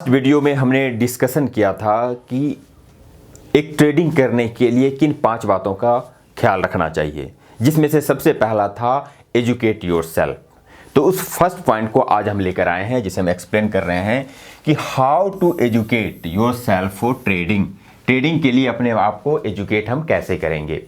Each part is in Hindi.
वीडियो में हमने डिस्कशन किया था कि एक ट्रेडिंग करने के लिए किन 5 बातों का ख्याल रखना चाहिए, जिसमें से सबसे पहला था एजुकेट योरसेल्फ। तो उस फर्स्ट पॉइंट को आज हम लेकर आए हैं, जिसे हम एक्सप्लेन कर रहे हैं कि how to educate yourself for trading. Trading के लिए अपने आप को एजुकेट हम कैसे करेंगे।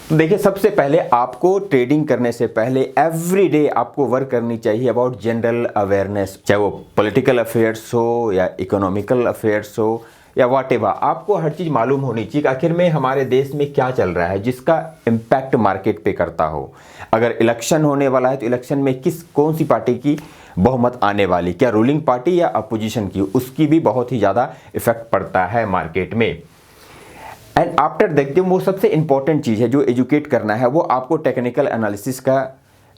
तो देखिए, सबसे पहले आपको ट्रेडिंग करने से पहले एवरी डे आपको वर्क करनी चाहिए अबाउट जनरल अवेयरनेस, चाहे वो पॉलिटिकल अफेयर्स हो या इकोनॉमिकल अफेयर्स हो या व्हाटएवर। आपको हर चीज़ मालूम होनी चाहिए आखिर में हमारे देश में क्या चल रहा है, जिसका इम्पैक्ट मार्केट पे करता हो। अगर इलेक्शन होने वाला है तो इलेक्शन में कौन सी पार्टी की बहुमत आने वाली, क्या रूलिंग पार्टी या अपोजिशन की, उसकी भी बहुत ही ज़्यादा इफेक्ट पड़ता है मार्केट में। एंड आफ्टर देखते वो सबसे इंपॉर्टेंट चीज़ है जो एजुकेट करना है, वो आपको टेक्निकल एनालिसिस का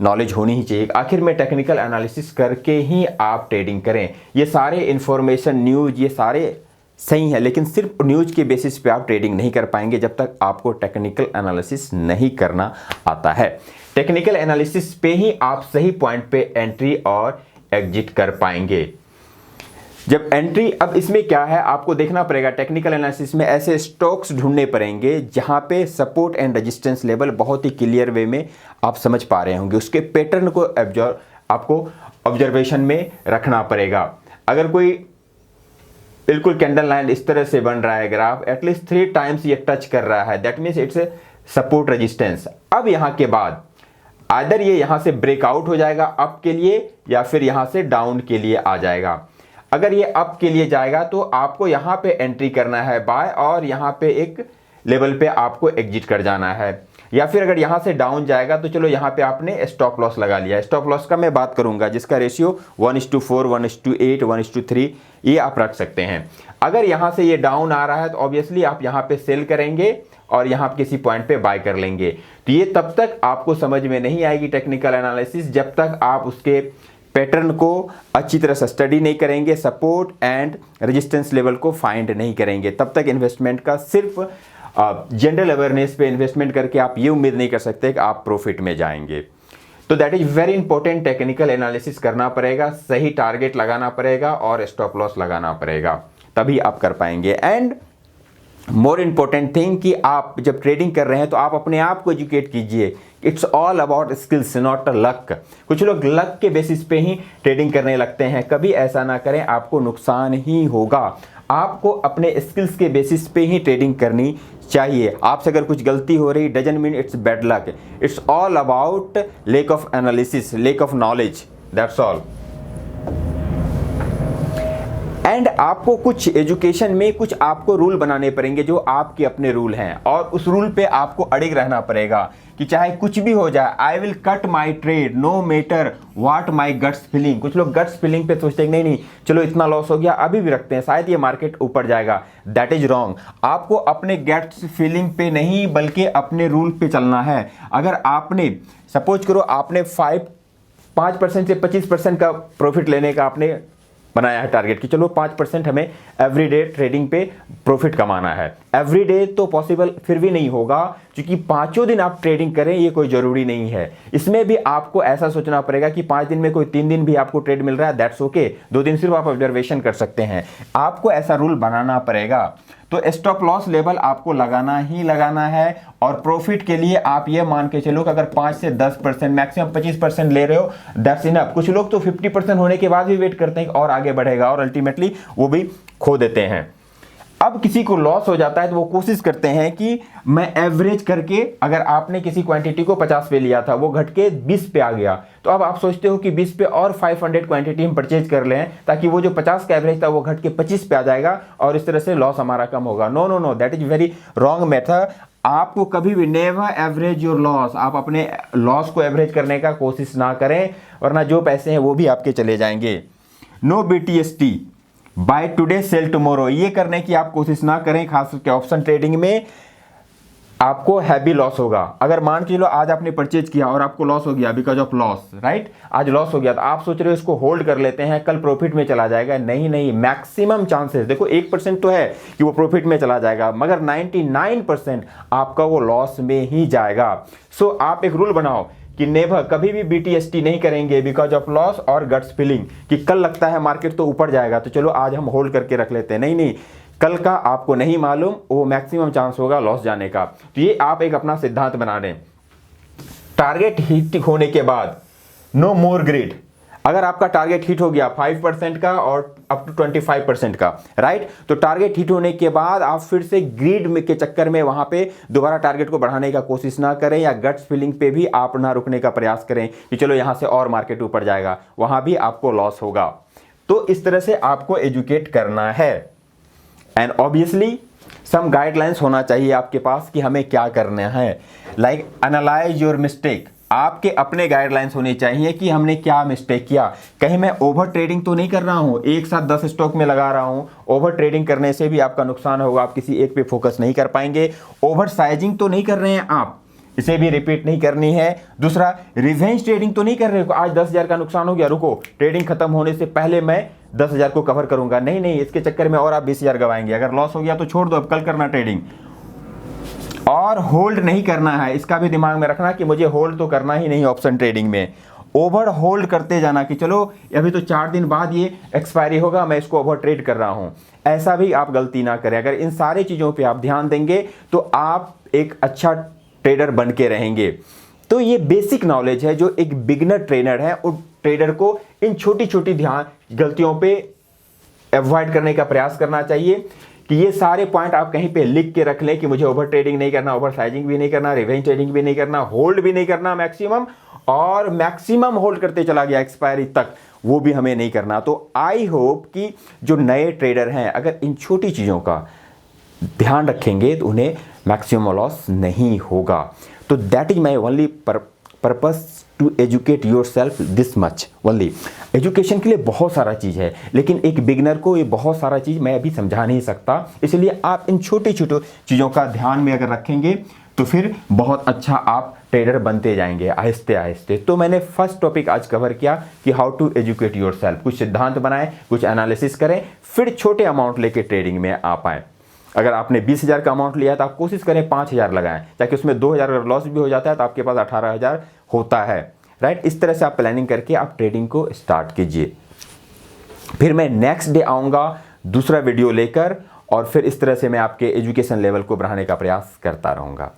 नॉलेज होनी ही चाहिए। आखिर में टेक्निकल एनालिसिस करके ही आप ट्रेडिंग करें। ये सारे इंफॉर्मेशन न्यूज़ ये सारे सही है, लेकिन सिर्फ न्यूज़ के बेसिस पे आप ट्रेडिंग नहीं कर पाएंगे जब तक आपको टेक्निकल एनालिसिस नहीं करना आता है। टेक्निकल एनालिसिस पे ही आप सही पॉइंट पे एंट्री और एग्जिट कर पाएंगे। जब एंट्री, अब इसमें क्या है, आपको देखना पड़ेगा टेक्निकल एनालिसिस में ऐसे स्टॉक्स ढूंढने पड़ेंगे जहां पे सपोर्ट एंड रेजिस्टेंस लेवल बहुत ही क्लियर वे में आप समझ पा रहे होंगे। उसके पैटर्न को आपको ऑब्जर्वेशन में रखना पड़ेगा। अगर कोई बिल्कुल कैंडल लाइन इस तरह से बन रहा है, ग्राफ एटलीस्ट 3 टाइम्स ये टच कर रहा है, that means it's support resistance. अब यहां के बाद आइदर ये यहां से ब्रेकआउट हो जाएगा अप के लिए या फिर यहां से डाउन के लिए आ जाएगा। अगर ये अप के लिए जाएगा तो आपको यहाँ पे एंट्री करना है बाय, और यहाँ पे एक लेवल पे आपको एग्जिट कर जाना है। या फिर अगर यहाँ से डाउन जाएगा तो चलो यहाँ पे आपने स्टॉप लॉस लगा लिया। स्टॉप लॉस का मैं बात करूंगा जिसका रेशियो 1:4, 1:8, 1:3 ये आप रख सकते हैं। अगर यहाँ से ये डाउन आ रहा है तो ऑब्वियसली आप यहाँ पे सेल करेंगे और यहाँ पे किसी पॉइंट पे बाय कर लेंगे। तो ये तब तक आपको समझ में नहीं आएगी टेक्निकल एनालिसिस जब तक आप उसके पैटर्न को अच्छी तरह से स्टडी नहीं करेंगे, सपोर्ट एंड रेजिस्टेंस लेवल को फाइंड नहीं करेंगे। तब तक इन्वेस्टमेंट का सिर्फ जनरल अवेयरनेस पे इन्वेस्टमेंट करके आप ये उम्मीद नहीं कर सकते कि आप प्रॉफिट में जाएंगे। तो that is very important. Technical analysis करना पड़ेगा, सही टारगेट लगाना पड़ेगा और स्टॉप लॉस लगाना पड़ेगा, तभी आप कर पाएंगे। एंड मोर इम्पोर्टेंट थिंग कि आप जब ट्रेडिंग कर रहे हैं तो आप अपने आप को एजुकेट कीजिए। It's all about skills not luck. कुछ लोग लक के बेसिस पे ही ट्रेडिंग करने लगते हैं, कभी ऐसा ना करें, आपको नुकसान ही होगा। आपको अपने स्किल्स के बेसिस पे ही ट्रेडिंग करनी चाहिए। आपसे अगर कुछ गलती हो रही doesn't mean it's bad luck. It's all about lack of analysis, lack of knowledge, that's all. And आपको कुछ एजुकेशन में कुछ आपको रूल बनाने पड़ेंगे जो आपके अपने रूल हैं, और उस रूल पे आपको अड़िग रहना पड़ेगा कि चाहे कुछ भी हो जाए, I will cut my trade no matter what my guts feeling. कुछ लोग गट्स फीलिंग पे सोचते हैं नहीं नहीं चलो इतना लॉस हो गया अभी भी रखते हैं, शायद ये मार्केट ऊपर जाएगा। That is wrong. आपको अपने गट्स फीलिंग पे नहीं बल्कि अपने रूल पे चलना है। अगर आपने सपोज करो आपने 5% से 25% का प्रॉफिट लेने का आपने बनाया है टारगेट कि चलो 5% हमें एवरीडे ट्रेडिंग पे प्रॉफिट कमाना है। एवरीडे तो पॉसिबल फिर भी नहीं होगा, क्योंकि 5 दिन आप ट्रेडिंग करें ये कोई ज़रूरी नहीं है। इसमें भी आपको ऐसा सोचना पड़ेगा कि 5 दिन में कोई 3 दिन भी आपको ट्रेड मिल रहा है, दैट्स ओके। 2 दिन सिर्फ आप ऑब्जर्वेशन कर सकते हैं। आपको ऐसा रूल बनाना पड़ेगा। तो स्टॉप लॉस लेवल आपको लगाना ही लगाना है, और प्रॉफिट के लिए आप ये मान के चलो कि अगर 5 से 10% मैक्सिमम 25% ले रहे हो, दैट्स इनफ। कुछ लोग तो 50% होने के बाद भी वेट करते हैं कि और आगे बढ़ेगा, और अल्टीमेटली वो भी खो देते हैं। अब किसी को लॉस हो जाता है तो वो कोशिश करते हैं कि मैं एवरेज करके, अगर आपने किसी क्वांटिटी को 50 पे लिया था वो घट के 20 पे आ गया, तो अब आप सोचते हो कि 20 पे और 500 क्वांटिटी हम परचेज कर लें ताकि वो जो 50 का एवरेज था वो घट के 25 पे आ जाएगा और इस तरह से लॉस हमारा कम होगा। No no no, that is very wrong method. आपको कभी भी नेवर एवरेज योर लॉस। आप अपने लॉस को एवरेज करने का कोशिश ना करें, वरना जो पैसे हैं वो भी आपके चले जाएंगे। No BTST, buy today sell tomorrow, ये करने की आप कोशिश ना करें। खास करके ऑप्शन ट्रेडिंग में आपको हैवी लॉस होगा। अगर मान के चलो आज आपने परचेज किया और आपको लॉस हो गया बिकॉज ऑफ लॉस, राइट, आज लॉस हो गया, तो आप सोच रहे हो इसको होल्ड कर लेते हैं कल प्रॉफिट में चला जाएगा। नहीं नहीं, मैक्सिमम चांसेस देखो 1% तो है कि वो प्रॉफिट में चला जाएगा, मगर 99% आपका वो लॉस में ही जाएगा। सो आप एक रूल बनाओ कि नेवर कभी भी BTST नहीं करेंगे बिकॉज ऑफ लॉस और गट्स फीलिंग कि कल लगता है मार्केट तो ऊपर जाएगा तो चलो आज हम होल्ड करके रख लेते हैं। नहीं नहीं, कल का आपको नहीं मालूम, वो मैक्सिमम चांस होगा लॉस जाने का। तो ये आप एक अपना सिद्धांत बना लें। टारगेट हिट होने के बाद नो मोर ग्रीड। अगर आपका टारगेट हिट हो गया 5% का और अप टू 25% का, राइट, तो टारगेट हिट होने के बाद आप फिर से ग्रीड में के चक्कर में वहां पे दोबारा टारगेट को बढ़ाने का कोशिश ना करें, या गट्स फीलिंग पे भी आप ना रुकने का प्रयास करें कि चलो यहां से और मार्केट ऊपर जाएगा, वहां भी आपको लॉस होगा। तो इस तरह से आपको एजुकेट करना है। एंड ऑब्वियसली सम गाइडलाइंस होना चाहिए आपके पास कि हमें क्या करना है। लाइक एनालाइज योर मिस्टेक, आपके अपने गाइडलाइंस होने चाहिए कि हमने क्या मिस्टेक किया। कहीं मैं ओवर ट्रेडिंग तो नहीं कर रहा हूं, एक साथ 10 स्टॉक में लगा रहा हूं। ओवर ट्रेडिंग करने से भी आपका नुकसान होगा, आप किसी एक पे फोकस नहीं कर पाएंगे। ओवर साइजिंग तो नहीं कर रहे हैं आप, इसे भी रिपीट नहीं करनी है। दूसरा, रिवेंज ट्रेडिंग तो नहीं कर रहे हो, आज 10,000 का नुकसान हो गया, रुको ट्रेडिंग खत्म होने से पहले मैं 10,000 को कवर करूंगा। नहीं नहीं, इसके चक्कर में और आप 20,000 गवाएंगे। अगर लॉस हो गया तो छोड़ दो, अब कल करना ट्रेडिंग। और होल्ड नहीं करना है, इसका भी दिमाग में रखना कि मुझे होल्ड तो करना ही नहीं ऑप्शन ट्रेडिंग में। ओवर होल्ड करते जाना कि चलो अभी तो 4 दिन बाद ये एक्सपायरी होगा, मैं इसको ओवर ट्रेड कर रहा हूं, ऐसा भी आप गलती ना करें। अगर इन सारी चीज़ों पे आप ध्यान देंगे तो आप एक अच्छा ट्रेडर बन के रहेंगे। तो ये बेसिक नॉलेज है जो एक बिगिनर ट्रेडर है, उस ट्रेडर को इन छोटी छोटी गलतियों पे अवॉइड करने का प्रयास करना चाहिए कि ये सारे पॉइंट आप कहीं पे लिख के रख लें कि मुझे ओवर ट्रेडिंग नहीं करना, ओवर साइजिंग भी नहीं करना, रिवेंज ट्रेडिंग भी नहीं करना, होल्ड भी नहीं करना मैक्सिमम, और मैक्सिमम होल्ड करते चला गया एक्सपायरी तक, वो भी हमें नहीं करना। तो आई होप कि जो नए ट्रेडर हैं अगर इन छोटी चीज़ों का ध्यान रखेंगे तो उन्हें मैक्सिमम लॉस नहीं होगा। तो that is my only purpose to educate yourself this much only. Education के लिए बहुत सारा चीज़ है, लेकिन एक बिगनर को ये बहुत सारा चीज़ मैं अभी समझा नहीं सकता, इसलिए आप इन छोटी छोटी चीज़ों का ध्यान में अगर रखेंगे तो फिर बहुत अच्छा आप ट्रेडर बनते जाएंगे आहिस्ते आहिस्ते। तो मैंने फर्स्ट टॉपिक आज कवर किया कि how to educate yourself. कुछ सिद्धांत बनाएं, कुछ एनालिसिस करें, फिर छोटे अमाउंट लेके ट्रेडिंग में आ पाएँ। अगर आपने 20,000 का अमाउंट लिया तो आप कोशिश करें 5,000 लगाएं, ताकि उसमें 2,000 अगर लॉस भी हो जाता है तो आपके पास 18,000 होता है, राइट। इस तरह से आप प्लानिंग करके आप ट्रेडिंग को स्टार्ट कीजिए। फिर मैं नेक्स्ट डे आऊँगा दूसरा वीडियो लेकर, और फिर इस तरह से मैं आपके एजुकेशन लेवल को बढ़ाने का प्रयास करता रहूँगा।